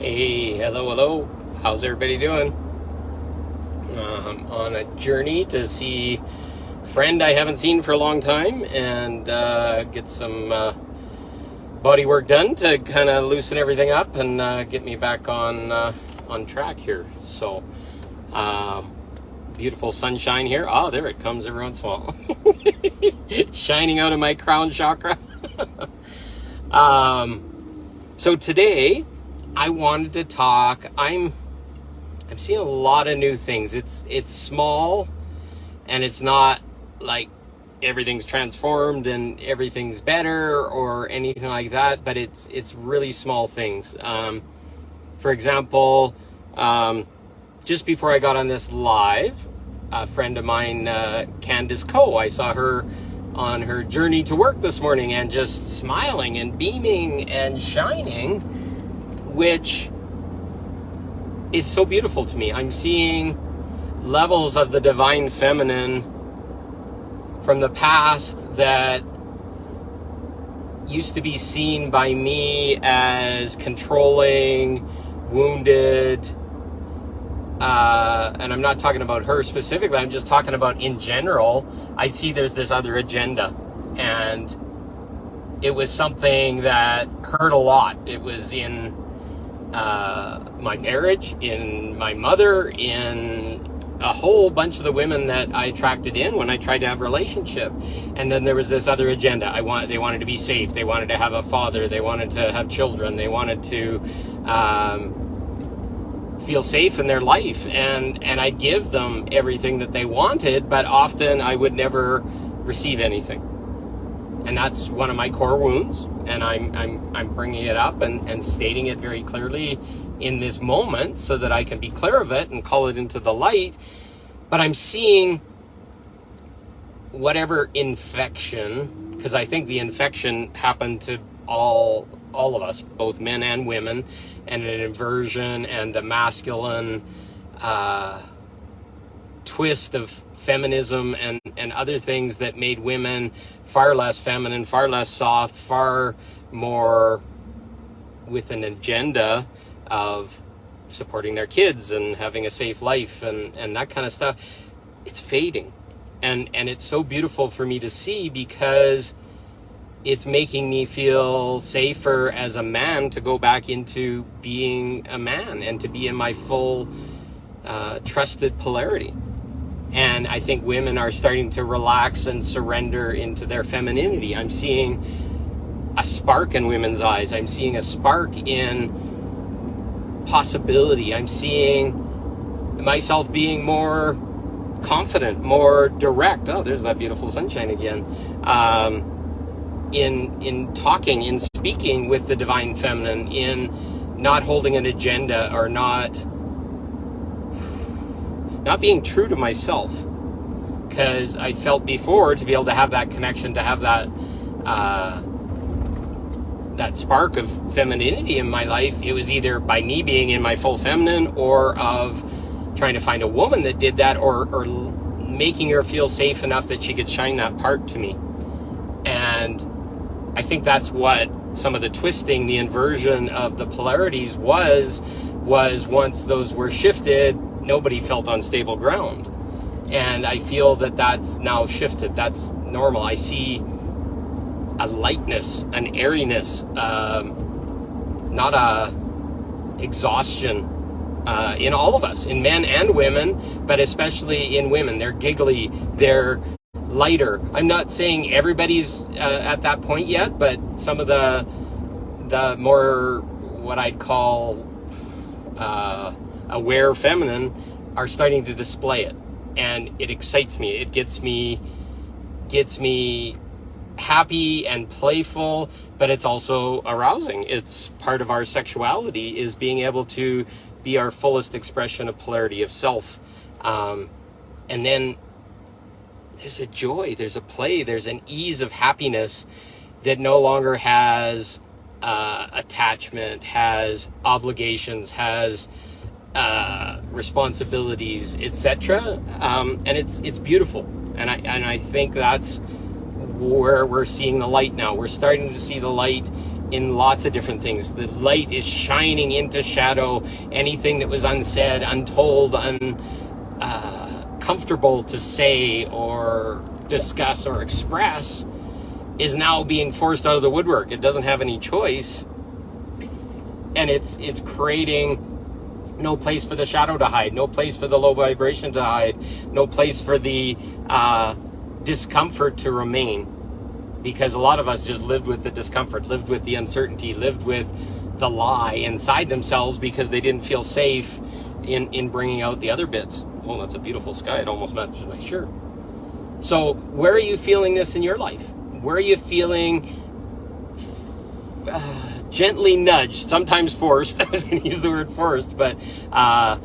Hey, hello. How's everybody doing? On a journey to see a friend I haven't seen for a long time and get some body work done to kind of loosen everything up and get me back on track here. So, beautiful sunshine here. Oh, there it comes every once in a while. Shining out of my crown chakra. So today I wanted to talk. I'm seeing a lot of new things. It's small, and it's not like everything's transformed and everything's better or anything like that. But it's really small things. For example, just before I got on this live, a friend of mine, Candace Coe, I saw her on her journey to work this morning and just smiling and beaming and shining, which is so beautiful to me. I'm seeing levels of the divine feminine from the past that used to be seen by me as controlling, wounded, and I'm not talking about her specifically, I'm just talking about in general. I'd see there's this other agenda, and it was something that hurt a lot. It was in my marriage, in my mother, in a whole bunch of the women that I attracted in when I tried to have a relationship. And then there was this other agenda. They wanted to be safe. They wanted to have a father. They wanted to have children. They wanted to feel safe in their life. And I'd give them everything that they wanted, but often I would never receive anything. And that's one of my core wounds, and I'm bringing it up and stating it very clearly in this moment so that I can be clear of it and call it into the light. But I'm seeing whatever infection, because I think the infection happened to all of us, both men and women, and an inversion and the masculine twist of feminism and other things that made women far less feminine, far less soft, far more with an agenda of supporting their kids and having a safe life and that kind of stuff. It's fading, and it's so beautiful for me to see, because it's making me feel safer as a man to go back into being a man and to be in my full trusted polarity. And I think women are starting to relax and surrender into their femininity. I'm seeing a spark in women's eyes. I'm seeing a spark in possibility. I'm seeing myself being more confident, more direct. Oh, there's that beautiful sunshine again. In talking, in speaking with the divine feminine, in not holding an agenda or not being true to myself, because I felt before, to be able to have that connection, to have that that spark of femininity in my life, it was either by me being in my full feminine, or of trying to find a woman that did that, or making her feel safe enough that she could shine that part to me. And I think that's what some of the twisting, the inversion of the polarities was once those were shifted, nobody felt on stable ground. And I feel that that's now shifted. That's normal. I see a lightness, an airiness, not a exhaustion in all of us, in men and women, but especially in women. They're giggly, they're lighter. I'm not saying everybody's at that point yet, but some of the more what I'd call aware feminine are starting to display it, and it excites me. It gets me happy and playful, but it's also arousing. It's part of our sexuality, is being able to be our fullest expression of polarity of self. And then there's a joy, there's a play, there's an ease of happiness that no longer has attachment, has obligations, has responsibilities, etc. And it's beautiful, and I think that's where we're seeing the light now. We're starting to see the light in lots of different things. The light is shining into shadow. Anything that was unsaid, untold, uncomfortable to say or discuss or express is now being forced out of the woodwork. It doesn't have any choice, and it's creating no place for the shadow to hide, no place for the low vibration to hide, no place for the discomfort to remain. Because a lot of us just lived with the discomfort, lived with the uncertainty, lived with the lie inside themselves because they didn't feel safe in bringing out the other bits. Oh, that's a beautiful sky. It almost matches my shirt. So where are you feeling this in your life? Where are you feeling gently nudged, sometimes forced? I was going to use the word forced, but I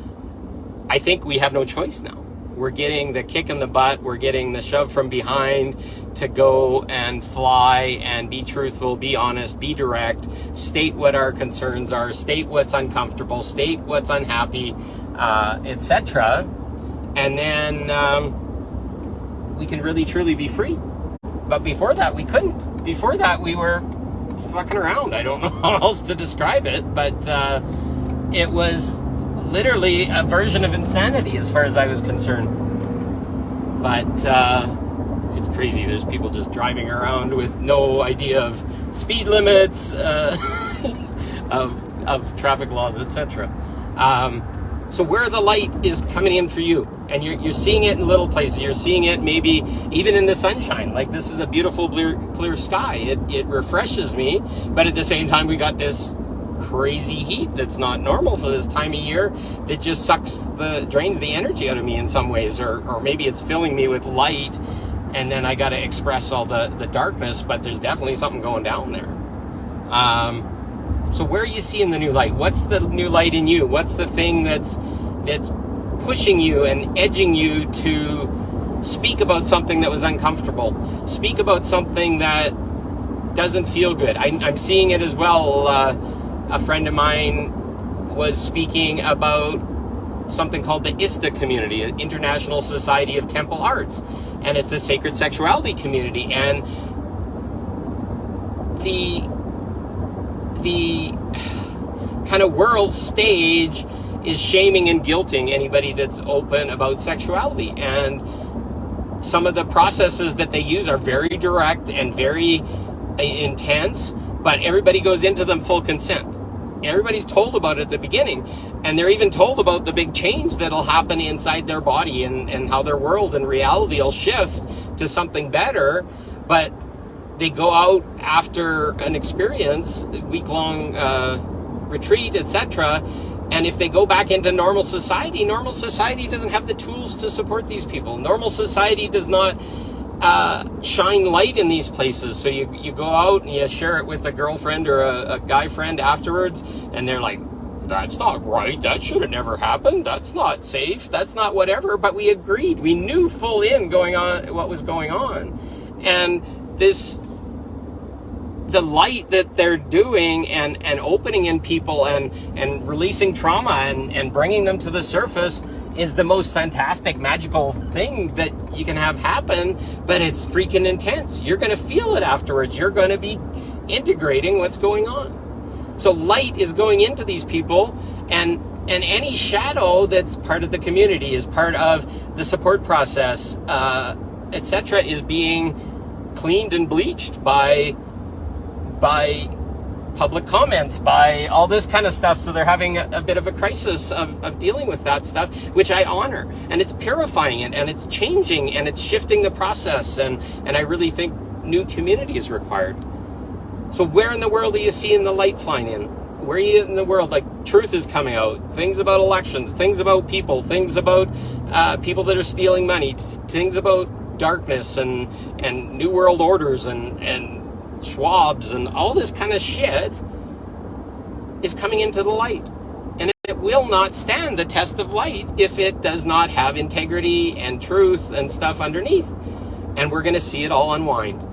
think we have no choice now. We're getting the kick in the butt. We're getting the shove from behind to go and fly and be truthful, be honest, be direct, state what our concerns are, state what's uncomfortable, state what's unhappy, etc. And then we can really truly be free. But before that, we couldn't. Before that, we were fucking around. I don't know how else to describe it, but it was literally a version of insanity as far as I was concerned. But it's crazy. There's people just driving around with no idea of speed limits, of traffic laws, etc. So where the light is coming in for you, and you're seeing it in little places. You're seeing it maybe even in the sunshine. Like, this is a beautiful clear sky. It refreshes me, but at the same time we got this crazy heat that's not normal for this time of year that just drains the energy out of me in some ways, or maybe it's filling me with light and then I got to express all the darkness, but there's definitely something going down there. So where are you seeing the new light? What's the new light in you? What's the thing that's pushing you and edging you to speak about something that was uncomfortable? Speak about something that doesn't feel good. I'm seeing it as well. A friend of mine was speaking about something called the ISTA community, International Society of Temple Arts, and it's a sacred sexuality community, and the kind of world stage is shaming and guilting anybody that's open about sexuality, and some of the processes that they use are very direct and very intense, but everybody goes into them full consent. Everybody's told about it at the beginning, and they're even told about the big change that'll happen inside their body and how their world and reality will shift to something better. But they go out after an experience, a week-long retreat, etc., and if they go back into normal society doesn't have the tools to support these people. Normal society does not shine light in these places. So you go out and you share it with a girlfriend or a guy friend afterwards, and they're like, that's not right, that should have never happened, that's not safe, that's not whatever. But we agreed, we knew full in going on what was going on. And the light that they're doing and opening in people and releasing trauma and bringing them to the surface is the most fantastic, magical thing that you can have happen, but it's freaking intense. You're going to feel it afterwards. You're going to be integrating what's going on. So light is going into these people, and any shadow that's part of the community, is part of the support process, etc., is being cleaned and bleached by public comments, by all this kind of stuff. So they're having a bit of a crisis of dealing with that stuff, which I honor, and it's purifying it, and it's changing, and it's shifting the process, and I really think new community is required. So where in the world are you seeing the light flying in? Where are you in the world? Like, truth is coming out, things about elections, things about people, things about people that are stealing money, things about darkness and new world orders and Schwabs and all this kind of shit is coming into the light, and it will not stand the test of light if it does not have integrity and truth and stuff underneath. And we're going to see it all unwind,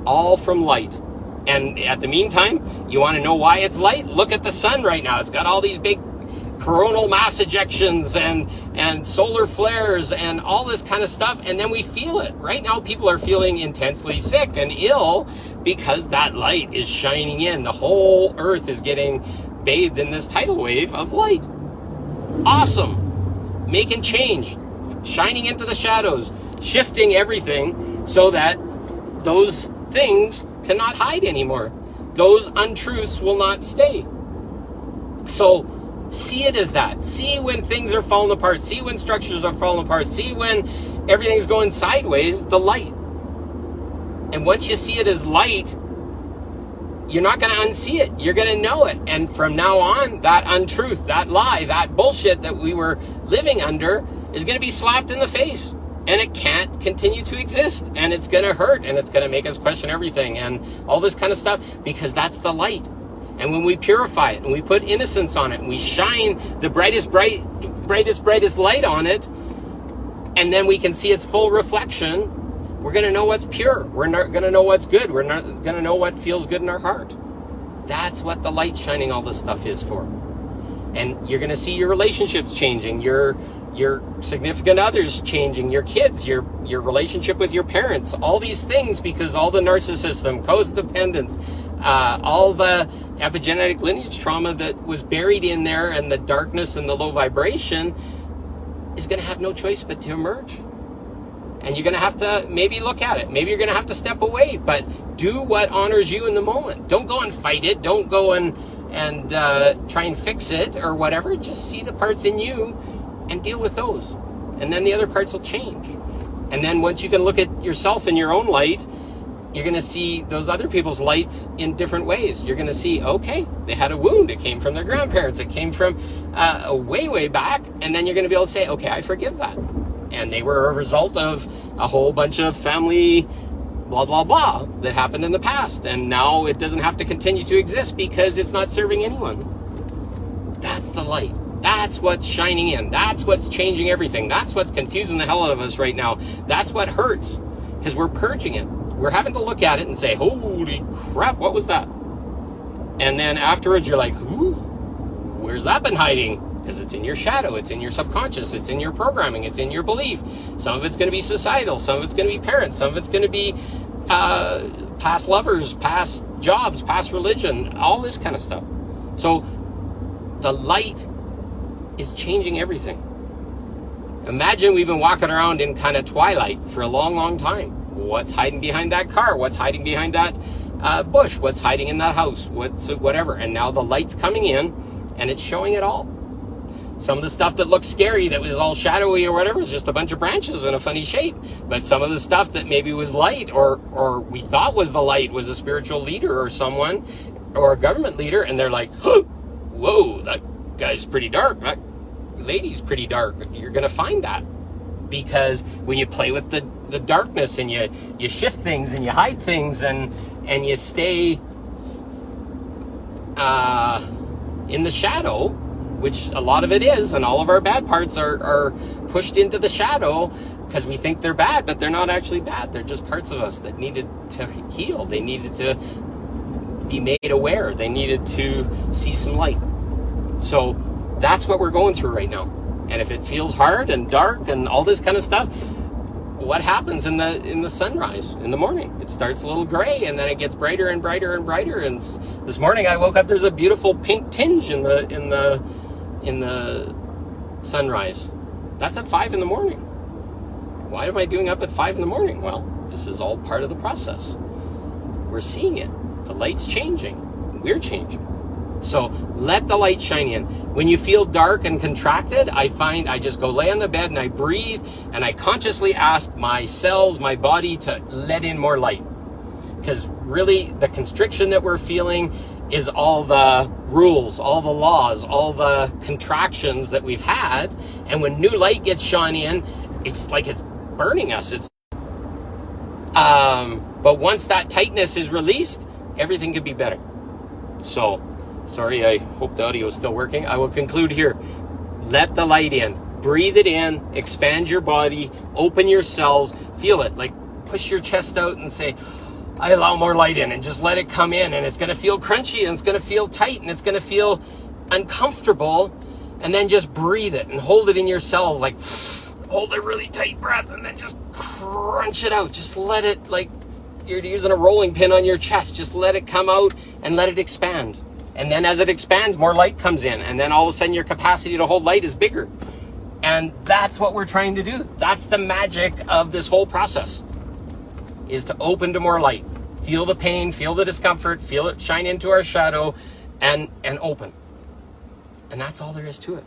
all from light. And at the meantime, you want to know why it's light? Look at the sun right now. It's got all these big coronal mass ejections and solar flares and all this kind of stuff, and then we feel it. Right now, people are feeling intensely sick and ill because that light is shining in. The whole earth is getting bathed in this tidal wave of light. Awesome. Making change, shining into the shadows, shifting everything so that those things cannot hide anymore. Those untruths will not stay. So see it as that. See when things are falling apart. See when structures are falling apart. See when everything's going sideways, the light. And once you see it as light, you're not going to unsee it. You're going to know it. And from now on, that untruth, that lie, that bullshit that we were living under is going to be slapped in the face. And it can't continue to exist. And it's going to hurt. And it's going to make us question everything and all this kind of stuff, because that's the light. And when we purify it and we put innocence on it and we shine the brightest light on it, and then we can see its full reflection, we're going to know what's pure. We're not going to know what's good. We're not going to know what feels good in our heart. That's what the light shining all this stuff is for. And you're going to see your relationships changing, your significant others changing, your kids, your relationship with your parents, all these things, because all the narcissism, codependence, all the epigenetic lineage trauma that was buried in there, and the darkness and the low vibration is going to have no choice but to emerge. And you're going to have to maybe look at it. Maybe you're going to have to step away, but do what honors you in the moment. Don't go and fight it. Don't go and try and fix it or whatever. Just see the parts in you and deal with those. And then the other parts will change. And then once you can look at yourself in your own light, you're going to see those other people's lights in different ways. You're going to see, okay, they had a wound. It came from their grandparents. It came from way back. And then you're going to be able to say, okay, I forgive that. And they were a result of a whole bunch of family blah, blah, blah that happened in the past. And now it doesn't have to continue to exist because it's not serving anyone. That's the light. That's what's shining in. That's what's changing everything. That's what's confusing the hell out of us right now. That's what hurts, because we're purging it. We're having to look at it and say, holy crap, what was that? And then afterwards you're like, ooh, where's that been hiding? Because it's in your shadow, it's in your subconscious, it's in your programming, it's in your belief. Some of it's going to be societal, some of it's going to be parents, some of it's going to be past lovers, past jobs, past religion, all this kind of stuff. So the light is changing everything. Imagine we've been walking around in kind of twilight for a long time. What's hiding behind that car? What's hiding behind that bush? What's hiding in that house? What's whatever? And now the light's coming in and it's showing it all. Some of the stuff that looks scary, that was all shadowy or whatever, is just a bunch of branches in a funny shape. But some of the stuff that maybe was light or we thought was the light was a spiritual leader or someone or a government leader, and they're like, whoa, that guy's pretty dark. That lady's pretty dark. You're going to find that. Because when you play with the darkness and you shift things and you hide things and you stay in the shadow, which a lot of it is, and all of our bad parts are pushed into the shadow because we think they're bad, but they're not actually bad. They're just parts of us that needed to heal. They needed to be made aware. They needed to see some light. So that's what we're going through right now. And if it feels hard and dark and all this kind of stuff, what happens in the sunrise in the morning? It starts a little gray and then it gets brighter and brighter and brighter. And this morning I woke up, there's a beautiful pink tinge in the sunrise. That's at 5 in the morning. Why am I doing up at 5 in the morning? Well, this is all part of the process. We're seeing it. The light's changing. We're changing. So let the light shine in. When you feel dark and contracted, I find I just go lay on the bed and I breathe and I consciously ask my cells, my body, to let in more light. Because really the constriction that we're feeling is all the rules, all the laws, all the contractions that we've had. And when new light gets shone in, it's like it's burning us. But once that tightness is released, everything can be better. So, sorry, I hope the audio is still working. I will conclude here. Let the light in. Breathe it in. Expand your body. Open your cells. Feel it. Like push your chest out and say, I allow more light in, and just let it come in. And it's going to feel crunchy and it's going to feel tight and it's going to feel uncomfortable. And then just breathe it and hold it in your cells, like hold a really tight breath and then just crunch it out. Just let it, like you're using a rolling pin on your chest, just let it come out and let it expand. And then as it expands, more light comes in, and then all of a sudden your capacity to hold light is bigger. And that's what we're trying to do. That's the magic of this whole process, is to open to more light. Feel the pain, feel the discomfort, feel it shine into our shadow, and open. And that's all there is to it.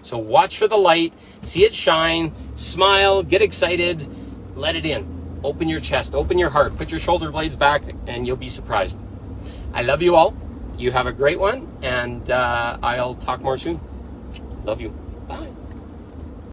So watch for the light, see it shine, smile, get excited, let it in. Open your chest, open your heart, put your shoulder blades back, and you'll be surprised. I love you all. You have a great one, and I'll talk more soon. Love you.